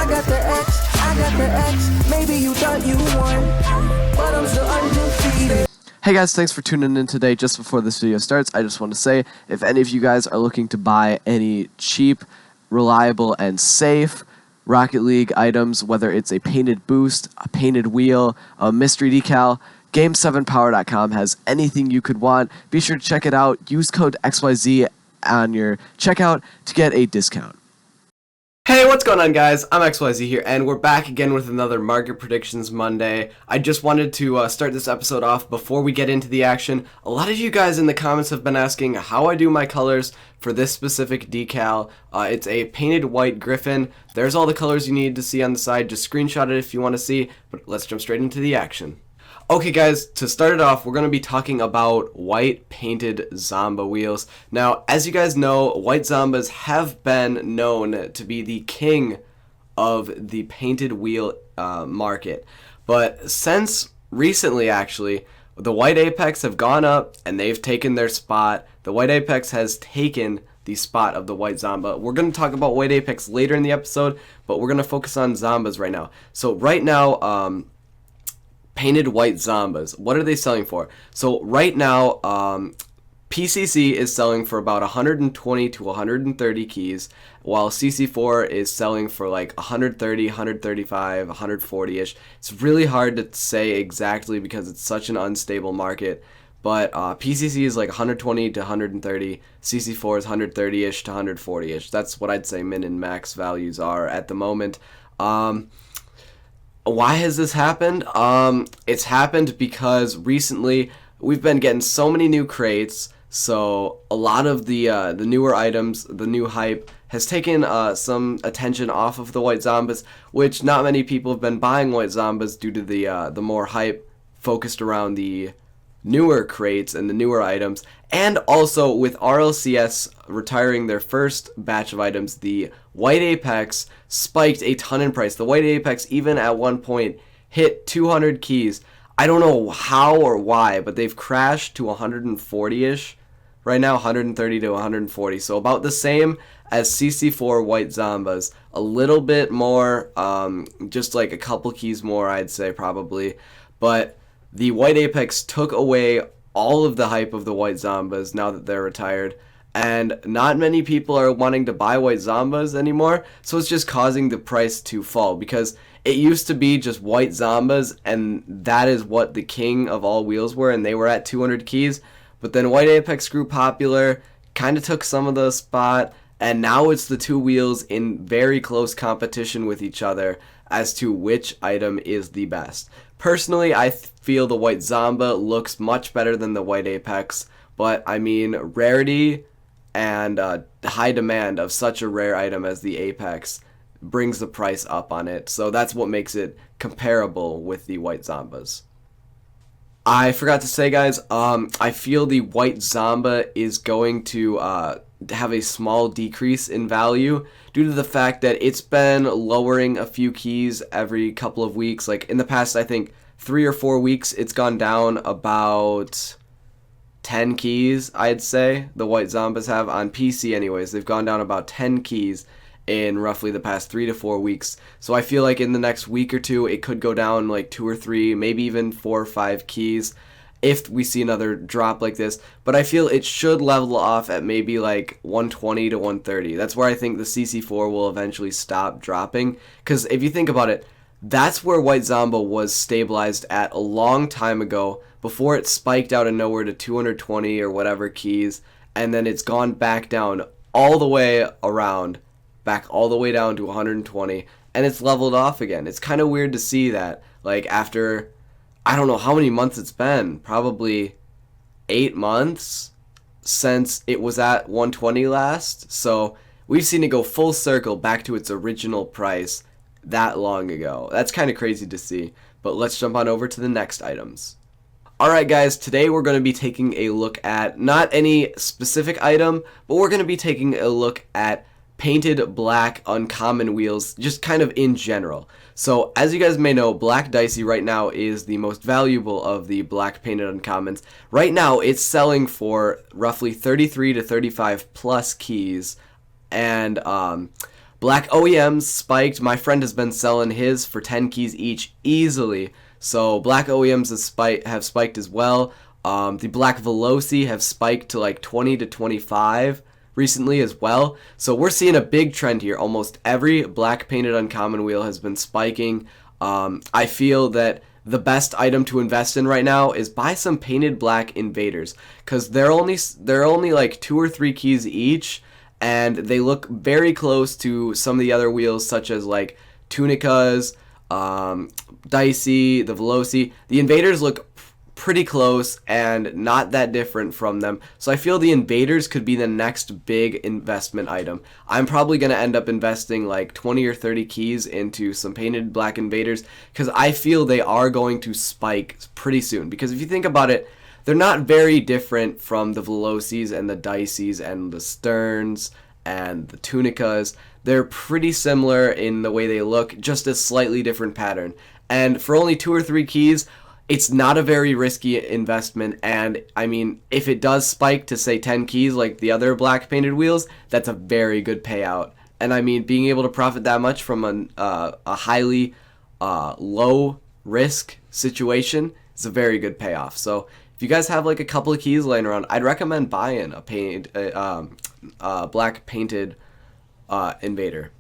got the X, I got the X. Maybe you thought you won, but I'm still undefeated. Hey guys, thanks for tuning in today. Just before this video starts, I just want to say, if any of you guys are looking to buy any cheap, reliable, and safe Rocket League items, whether it's a painted boost, a painted wheel, a mystery decal, Game7Power.com has anything you could want. Be sure to check it out. Use code XYZ on your checkout to get a discount. Hey, what's going on, guys? I'm XYZ here, and we're back again with another Market Predictions Monday. I just wanted to start this episode off before we get into the action. A lot of you guys in the comments have been asking how I do my colors for this specific decal. It's a painted white Griffin. There's all the colors you need to see on the side. Just screenshot it if you want to see, but let's jump straight into the action. Okay guys, to start it off, we're going to be talking about white painted Zamba wheels. Now, as you guys know, white Zambas have been known to be the king of the painted wheel market. But since recently, actually, the white Apex have gone up and they've taken their spot. The white Apex has taken the spot of the white Zamba. We're going to talk about white Apex later in the episode, but we're going to focus on Zambas right now. So right now, painted white Zambas, what are they selling for? So right now, PCC is selling for about 120 to 130 keys, while CC4 is selling for like 130, 135, 140-ish. It's really hard to say exactly because it's such an unstable market, but PCC is like 120 to 130, CC4 is 130-ish to 140-ish. That's what I'd say min and max values are at the moment. Why has this happened? It's happened because recently we've been getting so many new crates, so a lot of the newer items, the new hype, has taken some attention off of the white Zambas, which not many people have been buying white Zambas due to the more hype focused around the newer crates and the newer items. And also with RLCS retiring their first batch of items, the white Apex spiked a ton in price. The white Apex even at one point hit 200 keys. I don't know how or why, but they've crashed to 140-ish. Right now, 130 to 140. So about the same as CC4 white Zambas. A little bit more, just like a couple keys more, I'd say probably. But the white Apex took away all of the hype of the white Zambas now that they're retired, and not many people are wanting to buy white Zambas anymore, so it's just causing the price to fall, because it used to be just white Zambas, and that is what the king of all wheels were, and they were at 200 keys, but then white Apex grew popular, kind of took some of the spot, and now it's the two wheels in very close competition with each other as to which item is the best. Personally, I feel the white Zamba looks much better than the white Apex, but I mean, rarity and high demand of such a rare item as the Apex brings the price up on it, so that's what makes it comparable with the white Zambas. I forgot to say, guys, I feel the white Zamba is going to have a small decrease in value due to the fact that it's been lowering a few keys every couple of weeks. Like in the past, I think 3 or 4 weeks, it's gone down about 10 keys, I'd say. The white Zambas have on PC anyways. They've gone down about 10 keys in roughly the past 3 to 4 weeks. So I feel like in the next week or two, it could go down like 2 or 3, maybe even 4 or 5 keys if we see another drop like this. But I feel it should level off at maybe like 120 to 130. That's where I think the CC4 will eventually stop dropping. Because if you think about it, that's where white Zamba was stabilized at a long time ago, before it spiked out of nowhere to 220 or whatever keys, and then it's gone back down all the way around, back all the way down to 120, and it's leveled off again. It's kind of weird to see that, like after, I don't know how many months it's been, probably 8 months since it was at 120 last, so we've seen it go full circle back to its original price that long ago. That's kind of crazy to see, but let's jump on over to the next items. Alright guys, today we're going to be taking a look at not any specific item, but we're going to be taking a look at painted black uncommon wheels, just kind of in general. So as you guys may know, Black Dicey right now is the most valuable of the black painted uncommons. Right now it's selling for roughly 33 to 35 plus keys, and Black OEMs spiked. My friend has been selling his for 10 keys each easily. So black OEMs have spiked as well. The black Veloci have spiked to like 20 to 25 recently as well. So we're seeing a big trend here. Almost every black painted uncommon wheel has been spiking. I feel that the best item to invest in right now is buy some painted black invaders, because they're only like 2 or 3 keys each, and they look very close to some of the other wheels, such as like Tunicas, Dicey, the Veloci. The invaders look pretty close and not that different from them. So I feel the invaders could be the next big investment item. I'm probably going to end up investing like 20 or 30 keys into some painted black invaders, because I feel they are going to spike pretty soon. Because if you think about it, they're not very different from the Veloci's and the Diceys and the Sterns and the Tunicas. They're pretty similar in the way they look, just a slightly different pattern. And for only 2 or 3 keys, it's not a very risky investment. And I mean, if it does spike to say 10 keys like the other black painted wheels, that's a very good payout. And I mean, being able to profit that much from a highly low risk situation is a very good payoff. So if you guys have like a couple of keys laying around, I'd recommend buying a black painted invader.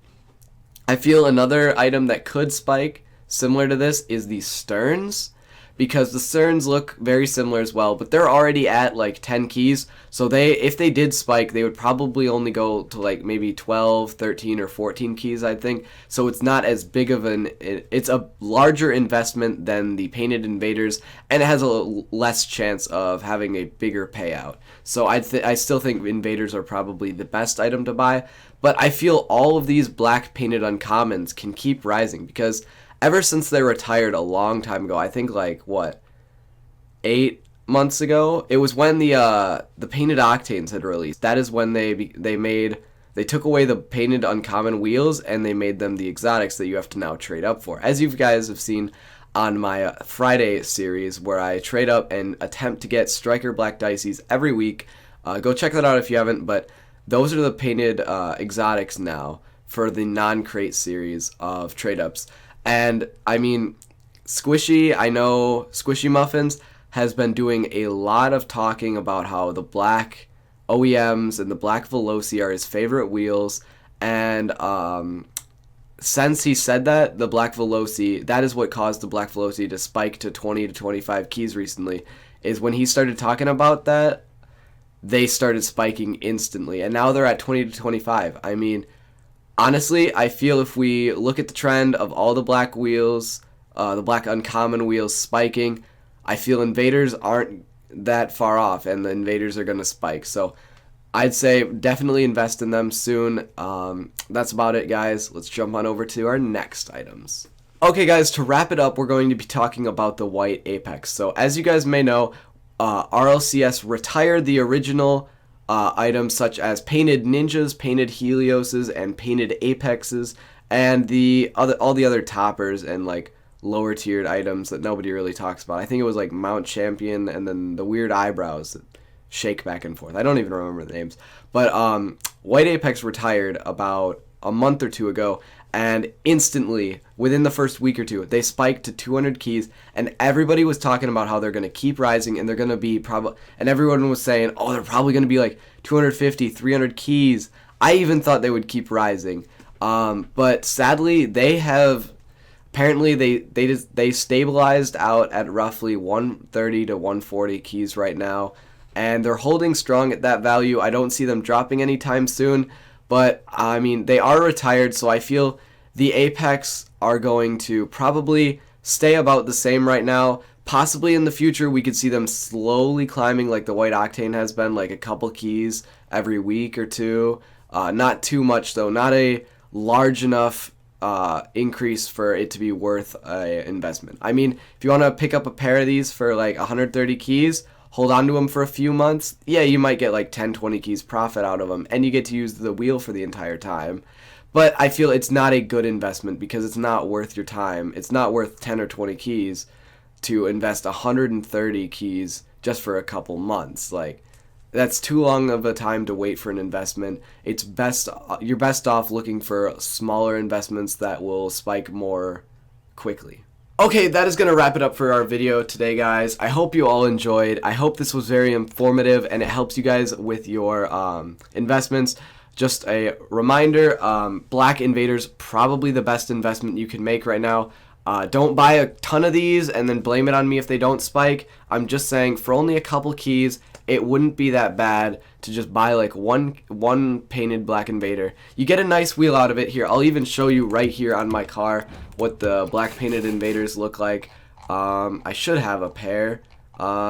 I feel another item that could spike similar to this is the Sterns, because the Sterns look very similar as well, but they're already at like 10 keys. So if they did spike, they would probably only go to like maybe 12, 13, or 14 keys, I think. So it's not as big of it's a larger investment than the painted invaders, and it has a less chance of having a bigger payout. So I still think invaders are probably the best item to buy, but I feel all of these black painted uncommons can keep rising, because ever since they retired a long time ago, I think like 8 months ago, it was when the painted octanes had released. That is when they took away the painted uncommon wheels and they made them the exotics that you have to now trade up for. As you guys have seen on my Friday series, where I trade up and attempt to get striker black Diceys every week. Go check that out if you haven't. But those are the painted exotics now for the non-crate series of trade ups. And I mean, I know Squishy Muffins has been doing a lot of talking about how the black OEMs and the black Veloci are his favorite wheels. And since he said that, the black Veloci, that is what caused the black Veloci to spike to 20 to 25 keys recently, is when he started talking about that, they started spiking instantly. And now they're at 20 to 25. I mean, honestly, I feel if we look at the trend of all the black wheels, the black uncommon wheels spiking, I feel invaders aren't that far off, and the invaders are going to spike. So I'd say definitely invest in them soon. That's about it, guys. Let's jump on over to our next items. Okay, guys, to wrap it up, we're going to be talking about the white Apex. So as you guys may know, RLCS retired the original items such as painted ninjas, painted Helioses, and painted Apexes, and all the other toppers and like lower tiered items that nobody really talks about. I think it was like Mount Champion and then the weird eyebrows that shake back and forth. I don't even remember the names. But White Apex retired about a month or two ago, and instantly, within the first week or two, they spiked to 200 keys, and everybody was talking about how they're going to keep rising, and they're going to be and everyone was saying, oh, they're probably going to be like 250, 300 keys. I even thought they would keep rising. But sadly, apparently they stabilized out at roughly 130 to 140 keys right now, and they're holding strong at that value. I don't see them dropping anytime soon. But, I mean, they are retired, so I feel the Apex are going to probably stay about the same right now. Possibly in the future, we could see them slowly climbing like the White Octane has been, like a couple keys every week or two. Not too much, though. Not a large enough increase for it to be worth an investment. I mean, if you want to pick up a pair of these for like 130 keys, hold on to them for a few months, yeah, you might get like 10, 20 keys profit out of them, and you get to use the wheel for the entire time. But I feel it's not a good investment because it's not worth your time. It's not worth 10 or 20 keys to invest 130 keys just for a couple months. Like, that's too long of a time to wait for an investment. You're best off looking for smaller investments that will spike more quickly. Okay, that is going to wrap it up for our video today, guys. I hope you all enjoyed. I hope this was very informative and it helps you guys with your investments. Just a reminder, Black Invader's probably the best investment you can make right now. Don't buy a ton of these and then blame it on me if they don't spike. I'm just saying, for only a couple keys, it wouldn't be that bad to just buy like one painted Black Invader. You get a nice wheel out of it. Here, I'll even show you right here on my car what the black painted invaders look like. I should have a pair.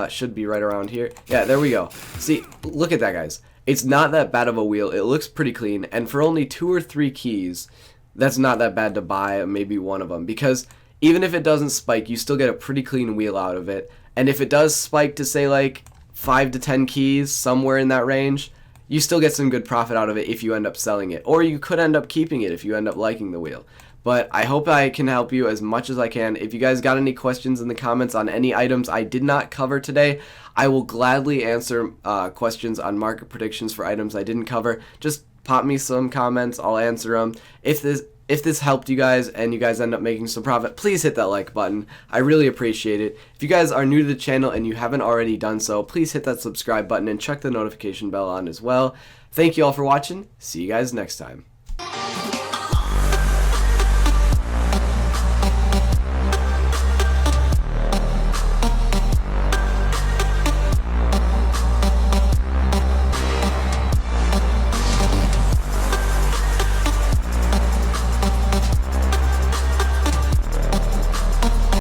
Should be right around here. Yeah, there we go. See, look at that, guys. It's not that bad of a wheel. It looks pretty clean, and for only 2 or 3 keys, that's not that bad to buy maybe one of them, because even if it doesn't spike, you still get a pretty clean wheel out of it. And if it does spike to say like 5 to 10 keys, somewhere in that range, you still get some good profit out of it if you end up selling it, or you could end up keeping it if you end up liking the wheel. But I hope I can help you as much as I can. If you guys got any questions in the comments on any items I did not cover today, I will gladly answer questions on market predictions for items I didn't cover. Just pop me some comments, I'll answer them. If this helped you guys and you guys end up making some profit, please hit that like button. I really appreciate it. If you guys are new to the channel and you haven't already done so, please hit that subscribe button and check the notification bell on as well. Thank you all for watching. See you guys next time.